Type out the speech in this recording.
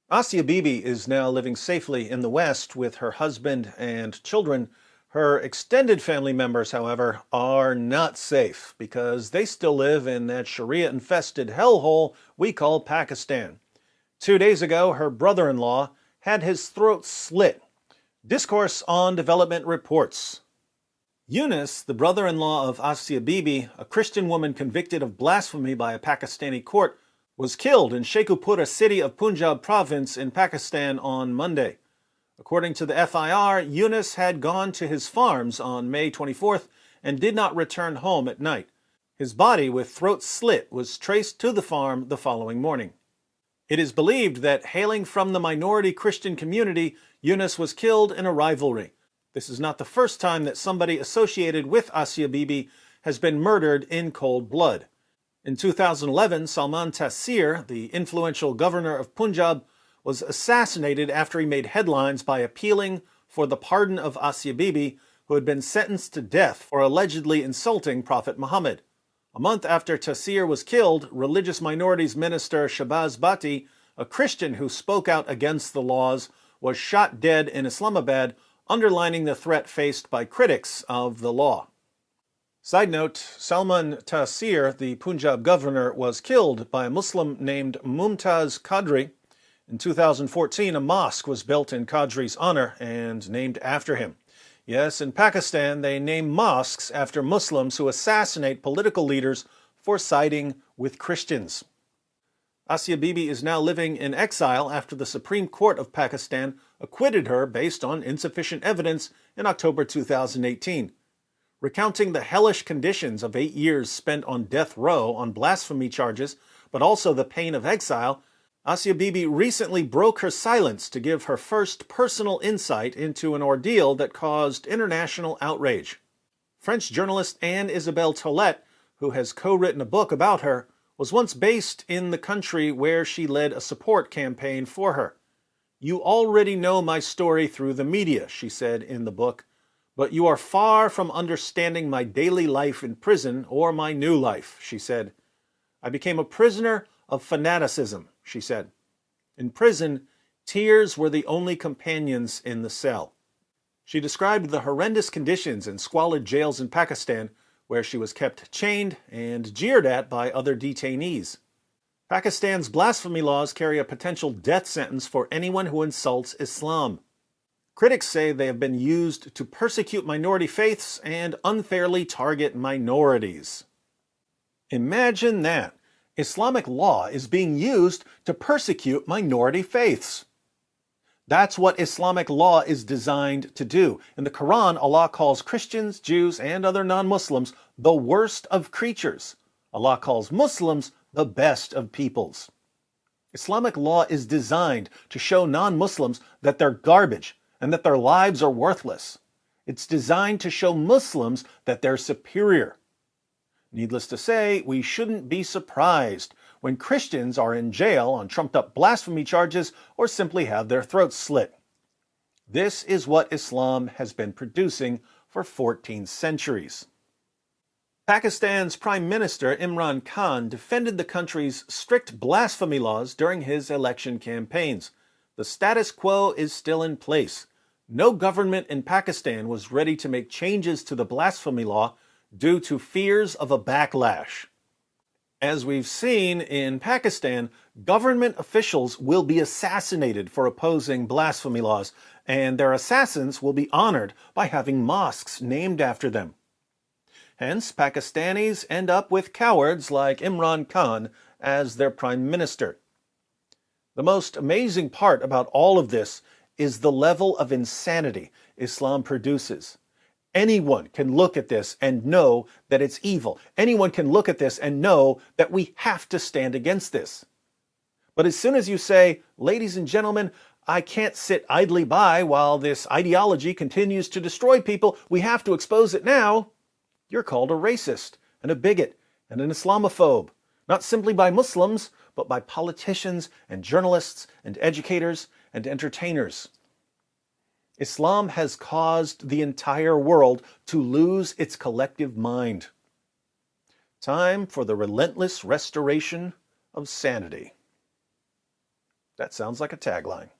Asia Bibi is now living safely in the West with her husband and children. Her extended family members, however, are not safe because they still live in that Sharia-infested hellhole we call Pakistan. 2 days ago, her brother-in-law had his throat slit. Discourse on Development reports. Younus, the brother-in-law of Asia Bibi, a Christian woman convicted of blasphemy by a Pakistani court, was killed in Sheikhupura city of Punjab province in Pakistan on Monday. According to the FIR, Younus had gone to his farms on May 24th and did not return home at night. His body with throat slit was traced to the farm the following morning. It is believed that hailing from the minority Christian community, Younus was killed in a rivalry. This is not the first time that somebody associated with Asia Bibi has been murdered in cold blood. In 2011, Salman Taseer, the influential governor of Punjab, was assassinated after he made headlines by appealing for the pardon of Asia Bibi, who had been sentenced to death for allegedly insulting Prophet Muhammad. A month after Taseer was killed, religious minorities minister Shahbaz Bhatti, a Christian who spoke out against the laws, was shot dead in Islamabad, underlining the threat faced by critics of the law. Side note, Salman Taseer, the Punjab governor, was killed by a Muslim named Mumtaz Qadri. In 2014, a mosque was built in Qadri's honor and named after him. Yes, in Pakistan, they name mosques after Muslims who assassinate political leaders for siding with Christians. Asia Bibi is now living in exile after the Supreme Court of Pakistan acquitted her based on insufficient evidence in October 2018. Recounting the hellish conditions of 8 years spent on death row on blasphemy charges, but also the pain of exile, Asia Bibi recently broke her silence to give her first personal insight into an ordeal that caused international outrage. French journalist Anne-Isabelle Tollet, who has co-written a book about her, was once based in the country where she led a support campaign for her. "You already know my story through the media," she said in the book, "but you are far from understanding my daily life in prison or my new life," she said. "I became a prisoner of fanaticism," she said. "In prison, tears were the only companions in the cell." She described the horrendous conditions in squalid jails in Pakistan, where she was kept chained and jeered at by other detainees. Pakistan's blasphemy laws carry a potential death sentence for anyone who insults Islam. Critics say they have been used to persecute minority faiths and unfairly target minorities. Imagine that. Islamic law is being used to persecute minority faiths. That's what Islamic law is designed to do. In the Quran, Allah calls Christians, Jews, and other non-Muslims the worst of creatures. Allah calls Muslims the best of peoples. Islamic law is designed to show non-Muslims that they're garbage and that their lives are worthless. It's designed to show Muslims that they're superior. Needless to say, we shouldn't be surprised when Christians are in jail on trumped-up blasphemy charges or simply have their throats slit. This is what Islam has been producing for 14 centuries. Pakistan's Prime Minister Imran Khan defended the country's strict blasphemy laws during his election campaigns. The status quo is still in place. No government in Pakistan was ready to make changes to the blasphemy law due to fears of a backlash. As we've seen in Pakistan, government officials will be assassinated for opposing blasphemy laws, and their assassins will be honored by having mosques named after them. Hence, Pakistanis end up with cowards like Imran Khan as their prime minister. The most amazing part about all of this is the level of insanity Islam produces. Anyone can look at this and know that it's evil. Anyone can look at this and know that we have to stand against this. But as soon as you say, "Ladies and gentlemen, I can't sit idly by while this ideology continues to destroy people, we have to expose it now," you're called a racist and a bigot and an Islamophobe, not simply by Muslims, but by politicians and journalists and educators and entertainers. Islam has caused the entire world to lose its collective mind. Time for the relentless restoration of sanity. That sounds like a tagline.